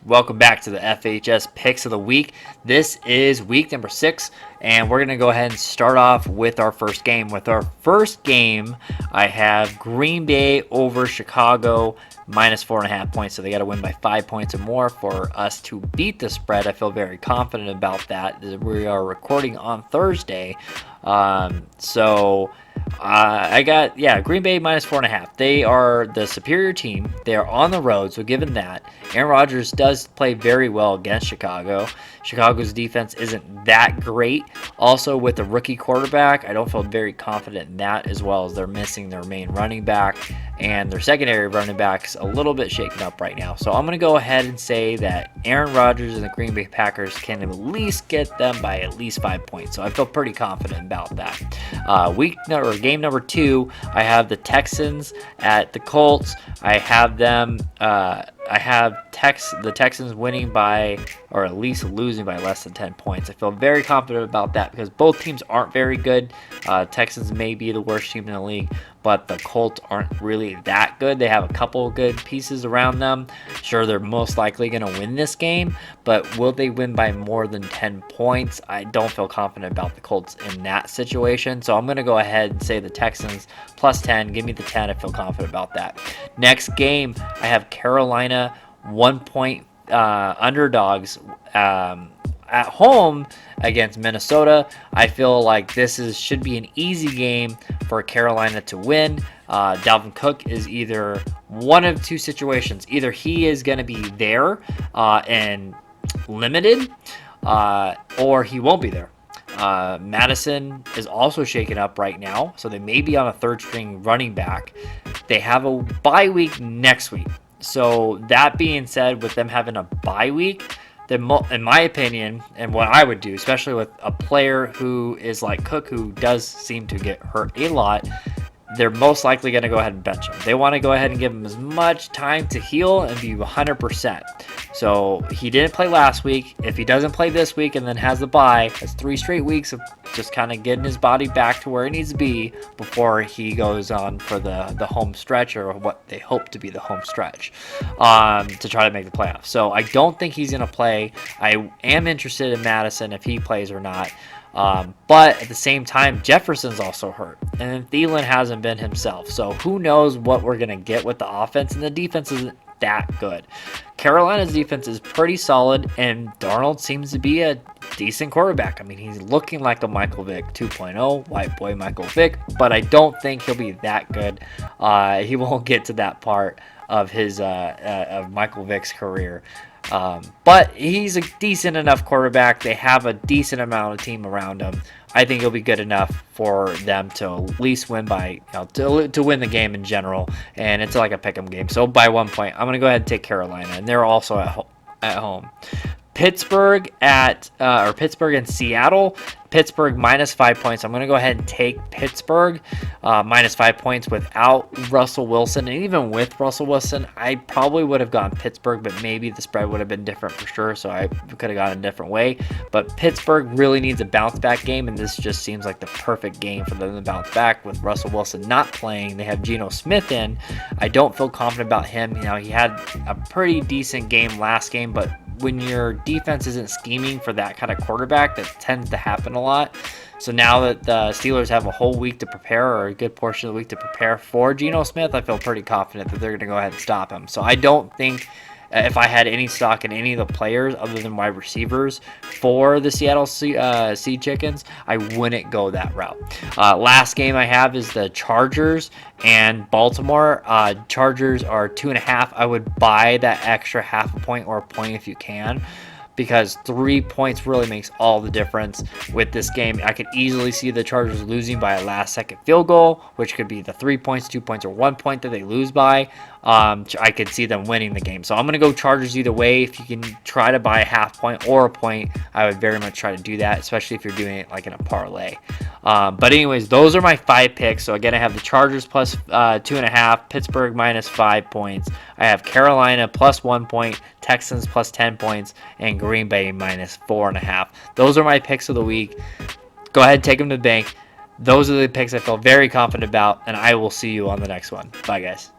Welcome back to the FHS Picks of the Week. This is week number 6, and we're going to go ahead and start off with our first game. With our first game, I have Green Bay over Chicago minus 4.5 points. So they got to win by 5 points or more for us to beat the spread. I feel very confident about that. We are recording on Thursday. I got Green Bay minus 4.5. They are the superior team. They are on the road, so given that, Aaron Rodgers does play very well against Chicago. Chicago's defense isn't that great. Also, with the rookie quarterback, I don't feel very confident in that, as well as they're missing their main running back, and their secondary running back's a little bit shaken up right now. So I'm going to go ahead and say that Aaron Rodgers and the Green Bay Packers can at least get them by at least 5 points. So I feel pretty confident about that. Game number 2, I have the Texans at the Colts. I have them. The Texans winning by, or at least losing by, less than 10 points. I feel very confident about that because both teams aren't very good. Texans may be the worst team in the league, but the Colts aren't really that good. They have a couple of good pieces around them. Sure, they're most likely going to win this game, but will they win by more than 10 points? I don't feel confident about the Colts in that situation. So I'm going to go ahead and say the Texans plus 10. Give me the 10. I feel confident about that. Next game, I have Carolina 1 point underdogs at home against Minnesota. I feel like this should be an easy game for Carolina to win. Dalvin Cook is either one of two situations. Either he is going to be there and limited, or he won't be there. Madison is also shaken up right now, so they may be on a third-string running back. They have a bye week next week. So that being said, with them having a bye week, then in my opinion, and what I would do, especially with a player who is like Cook, who does seem to get hurt a lot, they're most likely going to go ahead and bench him. They want to go ahead and give him as much time to heal and be 100%. So he didn't play last week. If he doesn't play this week and then has the bye, that's 3 straight weeks of just kind of getting his body back to where it needs to be before he goes on for the home stretch, or what they hope to be the home stretch, to try to make the playoffs. So I don't think he's going to play. I am interested in Madison if he plays or not. But at the same time, Jefferson's also hurt, and Thielen hasn't been himself. So who knows what we're going to get with the offense, and the defense isn't that good. Carolina's defense is pretty solid, and Darnold seems to be a decent quarterback. I mean, he's looking like a Michael Vick 2.0, white boy Michael Vick, but I don't think he'll be that good. He won't get to that part of his of Michael Vick's career. But he's a decent enough quarterback. They have a decent amount of team around him. I think he'll be good enough for them to at least win by, to win the game in general. And it's like a pick'em game. So by 1 point, I'm going to go ahead and take Carolina, and they're also at home. Pittsburgh and Seattle. Pittsburgh minus 5 points. I'm going to go ahead and take Pittsburgh minus 5 points without Russell Wilson. And even with Russell Wilson, I probably would have gone Pittsburgh, but maybe the spread would have been different for sure. So I could have gone a different way. But Pittsburgh really needs a bounce back game, and this just seems like the perfect game for them to bounce back with Russell Wilson not playing. They have Geno Smith in. I don't feel confident about him. He had a pretty decent game last game, but when your defense isn't scheming for that kind of quarterback, that tends to happen a lot. So now that the Steelers have a whole week to prepare, or a good portion of the week to prepare for Geno Smith, I feel pretty confident that they're going to go ahead and stop him. So I don't think, if I had any stock in any of the players other than wide receivers for the Seattle Sea Chickens, I wouldn't go that route. Last game I have is the Chargers and Baltimore. Chargers are 2.5. I would buy that extra half a point or a point if you can, because 3 points really makes all the difference with this game. I could easily see the Chargers losing by a last-second field goal, which could be the 3 points, 2 points, or 1 point that they lose by. I could see them winning the game. So I'm going to go Chargers either way. If you can try to buy a half point or a point, I would very much try to do that, especially if you're doing it like in a parlay. But anyways, those are my 5 picks. So again, I have the Chargers plus 2.5, Pittsburgh minus 5 points. I have Carolina plus 1 point, Texans plus 10 points, and Green Bay minus 4.5. Those are my picks of the week. Go ahead, take them to the bank. Those are the picks I feel very confident about, and I will see you on the next one. Bye, guys.